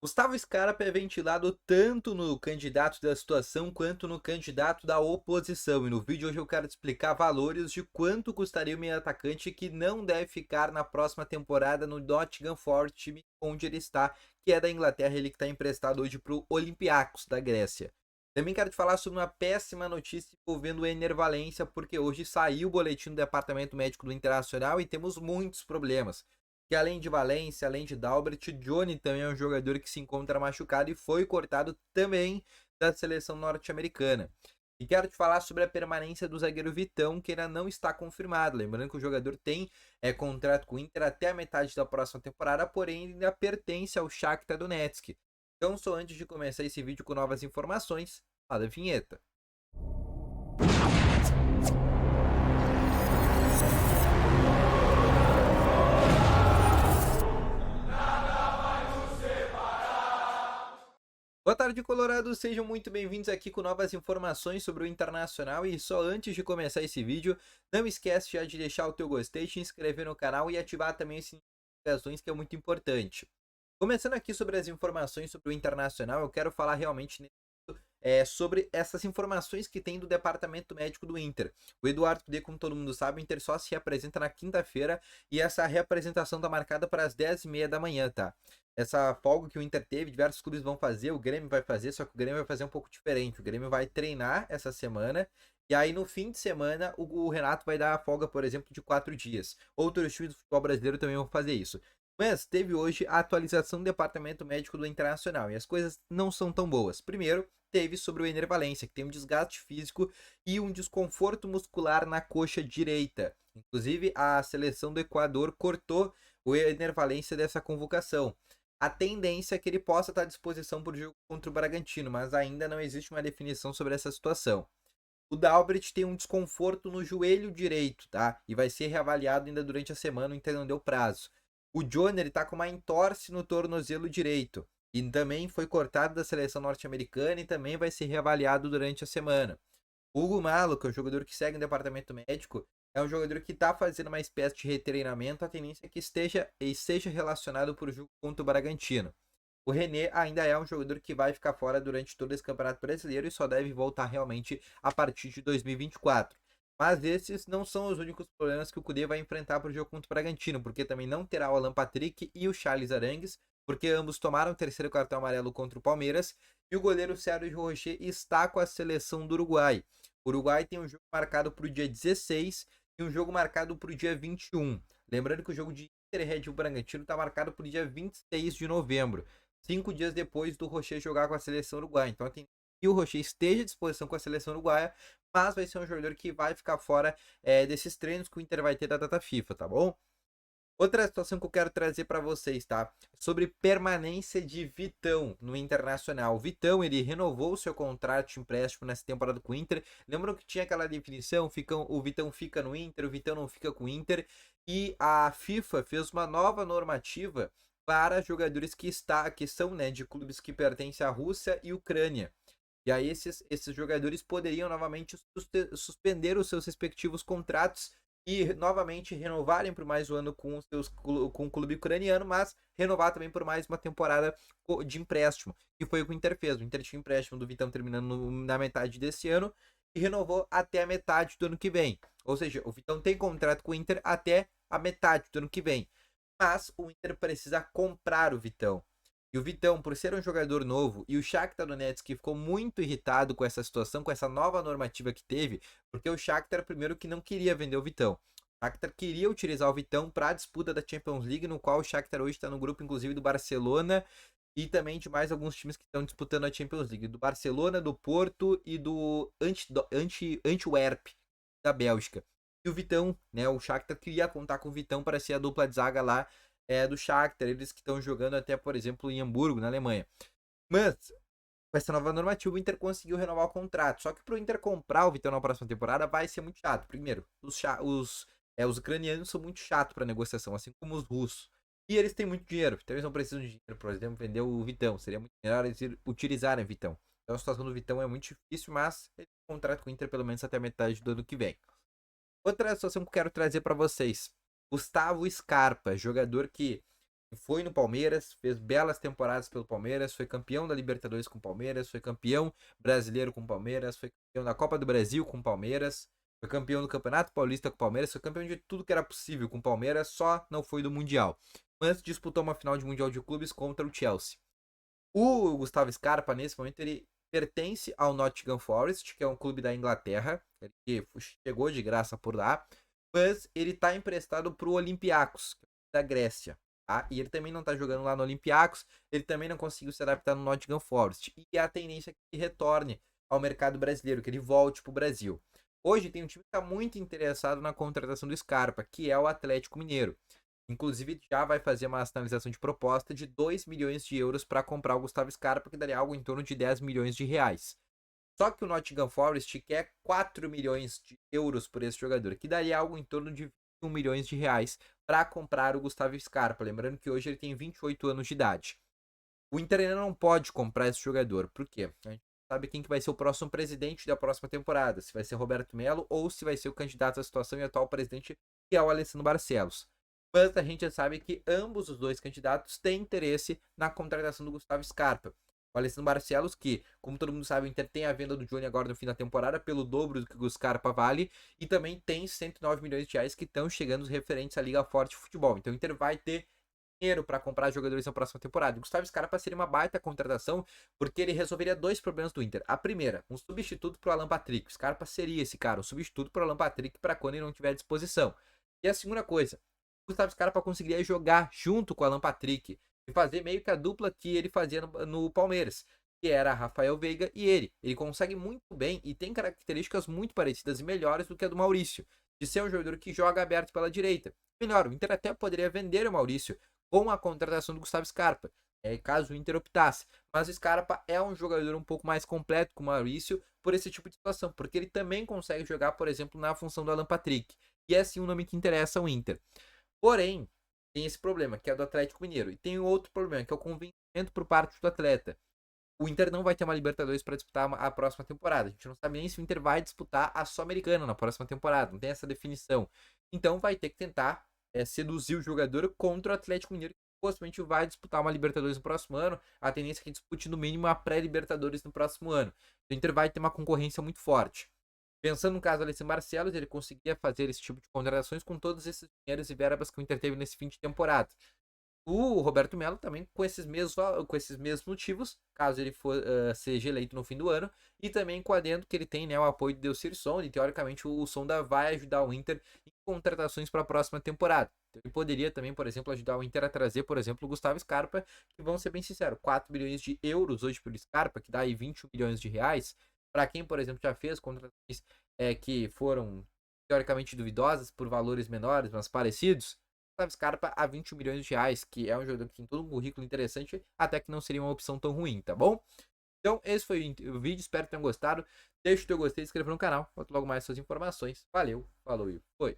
Gustavo Scarpa é ventilado tanto no candidato da situação quanto no candidato da oposição. E no vídeo hoje eu quero te explicar valores de quanto custaria o meio atacante que não deve ficar na próxima temporada no Nottingham Forest, time onde ele está, que é da Inglaterra, ele que está emprestado hoje para o Olympiacos da Grécia. Também quero te falar sobre uma péssima notícia envolvendo o Ener Valencia, porque hoje saiu o boletim do Departamento Médico do Internacional e temos muitos problemas que além de Valência, além de Dalbert, Johnny também é um jogador que se encontra machucado e foi cortado também da seleção norte-americana. E quero te falar sobre a permanência do zagueiro Vitão, que ainda não está confirmado. Lembrando que o jogador tem contrato com o Inter até a metade da próxima temporada, porém ainda pertence ao Shakhtar Donetsk. Então, só antes de começar esse vídeo com novas informações, roda a vinheta. Boa tarde, Colorado. Sejam muito bem-vindos aqui com novas informações sobre o Internacional. E só antes de começar esse vídeo, não esquece já de deixar o teu gostei, te inscrever no canal e ativar também as notificações, que é muito importante. Começando aqui sobre as informações sobre o Internacional, eu quero falar realmente sobre essas informações que tem do departamento médico do Inter. O Eduardo Cudê, como todo mundo sabe, o Inter só se reapresenta na quinta-feira e essa reapresentação tá marcada para as 10h30 da manhã, tá? Essa folga que o Inter teve, diversos clubes vão fazer, o Grêmio vai fazer, só que o Grêmio vai fazer um pouco diferente. O Grêmio vai treinar essa semana e aí no fim de semana o Renato vai dar a folga, por exemplo, de 4 dias. Outros times do futebol brasileiro também vão fazer isso. Mas teve hoje a atualização do departamento médico do Internacional e as coisas não são tão boas. Primeiro, teve sobre o Ener Valencia, que tem um desgaste físico e um desconforto muscular na coxa direita. Inclusive, a seleção do Equador cortou o Ener Valencia dessa convocação. A tendência é que ele possa estar à disposição para o jogo contra o Bragantino, mas ainda não existe uma definição sobre essa situação. O Dalbert tem um desconforto no joelho direito, tá? E vai ser reavaliado ainda durante a semana, então não deu prazo. O Johnny, ele tá com uma entorse no tornozelo direito. E também foi cortado da seleção norte-americana e também vai ser reavaliado durante a semana. O Hugo Malo, que é um jogador que segue no departamento médico, é um jogador que está fazendo uma espécie de retreinamento. A tendência é que esteja relacionado para o jogo contra o Bragantino. O René ainda é um jogador que vai ficar fora durante todo esse Campeonato Brasileiro e só deve voltar realmente a partir de 2024. Mas esses não são os únicos problemas que o Cudê vai enfrentar para o jogo contra o Bragantino, porque também não terá o Alan Patrick e o Charles Arangues, porque ambos tomaram o terceiro cartão amarelo contra o Palmeiras, e o goleiro Sérgio Rocher está com a seleção do Uruguai. O Uruguai tem um jogo marcado para o dia 16 e um jogo marcado para o dia 21. Lembrando que o jogo de Inter e Red Bull Bragantino está marcado para o dia 26 de novembro, 5 dias depois do Rocher jogar com a seleção uruguaia. Então tem que o Rocher esteja à disposição com a seleção uruguaia, mas vai ser um jogador que vai ficar fora desses treinos que o Inter vai ter da data FIFA, tá bom? Outra situação que eu quero trazer para vocês, tá? Sobre permanência de Vitão no Internacional. O Vitão, ele renovou o seu contrato de empréstimo nessa temporada com o Inter. Lembram que tinha aquela definição, o Vitão fica no Inter, o Vitão não fica com o Inter. E a FIFA fez uma nova normativa para jogadores que são, né, de clubes que pertencem à Rússia e Ucrânia. E aí esses jogadores poderiam novamente suspender os seus respectivos contratos e novamente renovarem por mais um ano com o clube ucraniano, mas renovar também por mais uma temporada de empréstimo, que foi o que o Inter fez. O Inter tinha empréstimo do Vitão terminando na metade desse ano e renovou até a metade do ano que vem. Ou seja, o Vitão tem contrato com o Inter até a metade do ano que vem. Mas o Inter precisa comprar o Vitão. E o Vitão, por ser um jogador novo, e o Shakhtar Donetsk ficou muito irritado com essa situação, com essa nova normativa que teve, porque o Shakhtar primeiro que não queria vender o Vitão. O Shakhtar queria utilizar o Vitão para a disputa da Champions League, no qual o Shakhtar hoje está no grupo inclusive do Barcelona e também de mais alguns times que estão disputando a Champions League, do Barcelona, do Porto e do Antwerp da Bélgica. E o Vitão, né, o Shakhtar queria contar com o Vitão para ser a dupla de zaga lá do Shakhtar, eles que estão jogando até, por exemplo, em Hamburgo, na Alemanha. Mas, com essa nova normativa, o Inter conseguiu renovar o contrato. Só que para o Inter comprar o Vitão na próxima temporada vai ser muito chato. Primeiro, os ucranianos são muito chatos para negociação, assim como os russos. E eles têm muito dinheiro, então eles não precisam de dinheiro, por exemplo, vender o Vitão. Seria muito melhor eles utilizarem o Vitão. Então a situação do Vitão é muito difícil, mas ele tem contrato com o Inter pelo menos até a metade do ano que vem. Outra situação que eu quero trazer para vocês. Gustavo Scarpa, jogador que Foi no Palmeiras, fez belas temporadas pelo Palmeiras, foi campeão da Libertadores com o Palmeiras, foi campeão brasileiro com o Palmeiras, foi campeão da Copa do Brasil com o Palmeiras, foi campeão do Campeonato Paulista com o Palmeiras, foi campeão de tudo que era possível com o Palmeiras, só não foi do Mundial. Mas disputou uma final de Mundial de Clubes contra o Chelsea. O Gustavo Scarpa, nesse momento, ele pertence ao Nottingham Forest, que é um clube da Inglaterra, ele chegou de graça por lá, mas ele está emprestado para o Olympiacos, da Grécia. Tá? E ele também não está jogando lá no Olympiacos, ele também não conseguiu se adaptar no Nottingham Forest. E a tendência é que ele retorne ao mercado brasileiro, que ele volte para o Brasil. Hoje tem um time que está muito interessado na contratação do Scarpa, que é o Atlético Mineiro. Inclusive, já vai fazer uma sinalização de proposta de 2 milhões de euros para comprar o Gustavo Scarpa, que daria algo em torno de 10 milhões de reais. Só que o Nottingham Forest quer 4 milhões de euros por esse jogador, que daria algo em torno de 21 milhões de reais para comprar o Gustavo Scarpa. Lembrando que hoje ele tem 28 anos de idade. O Inter ainda não pode comprar esse jogador. Por quê? A gente sabe quem que vai ser o próximo presidente da próxima temporada. Se vai ser Roberto Melo ou se vai ser o candidato à situação e atual presidente, que é o Alessandro Barcelos. Mas a gente já sabe que ambos os dois candidatos têm interesse na contratação do Gustavo Scarpa. O Alessandro Barcelos, que, como todo mundo sabe, o Inter tem a venda do Johnny agora no fim da temporada, pelo dobro do que o Scarpa vale, e também tem 109 milhões de reais que estão chegando referentes à Liga Forte de Futebol. Então o Inter vai ter dinheiro para comprar jogadores na próxima temporada. O Gustavo Scarpa seria uma baita contratação, porque ele resolveria dois problemas do Inter. A primeira, um substituto para o Alan Patrick. O Scarpa seria esse cara, um substituto para o Alan Patrick para quando ele não tiver à disposição. E a segunda coisa, o Gustavo Scarpa conseguiria jogar junto com o Alan Patrick e fazer meio que a dupla que ele fazia no Palmeiras, que era Rafael Veiga e ele. Ele consegue muito bem e tem características muito parecidas e melhores do que a do Maurício, de ser um jogador que joga aberto pela direita. Melhor, o Inter até poderia vender o Maurício com a contratação do Gustavo Scarpa, caso o Inter optasse. Mas o Scarpa é um jogador um pouco mais completo que o Maurício por esse tipo de situação, porque ele também consegue jogar, por exemplo, na função do Alan Patrick. E é sim um nome que interessa ao Inter. Porém, tem esse problema, que é do Atlético Mineiro. E tem outro problema, que é o convencimento por parte do atleta. O Inter não vai ter uma Libertadores para disputar a próxima temporada. A gente não sabe nem se o Inter vai disputar a Sul-Americana na próxima temporada. Não tem essa definição. Então vai ter que tentar seduzir o jogador contra o Atlético Mineiro, que possivelmente vai disputar uma Libertadores no próximo ano. A tendência é que dispute no mínimo a pré-Libertadores no próximo ano. O Inter vai ter uma concorrência muito forte. Pensando no caso do Alessandro Barcelos, ele conseguia fazer esse tipo de contratações com todos esses dinheiros e verbas que o Inter teve nesse fim de temporada. O Roberto Melo também com esses mesmos motivos, caso ele seja eleito no fim do ano, e também com adendo que ele tem, né, o apoio de Delcir Sonda, e teoricamente o Sonda vai ajudar o Inter em contratações para a próxima temporada. Então, ele poderia também, por exemplo, ajudar o Inter a trazer, por exemplo, o Gustavo Scarpa, que vamos ser bem sinceros, 4 bilhões de euros hoje pelo Scarpa, que dá aí 21 milhões de reais, para quem, por exemplo, já fez contratações que foram teoricamente duvidosas por valores menores, mas parecidos, Gustavo Scarpa a 20 milhões de reais, que é um jogador que tem todo um currículo interessante, até que não seria uma opção tão ruim, tá bom? Então, esse foi o vídeo, espero que tenham gostado. Deixa o teu gostei, se inscreva no canal, conto logo mais suas informações. Valeu, falou e foi.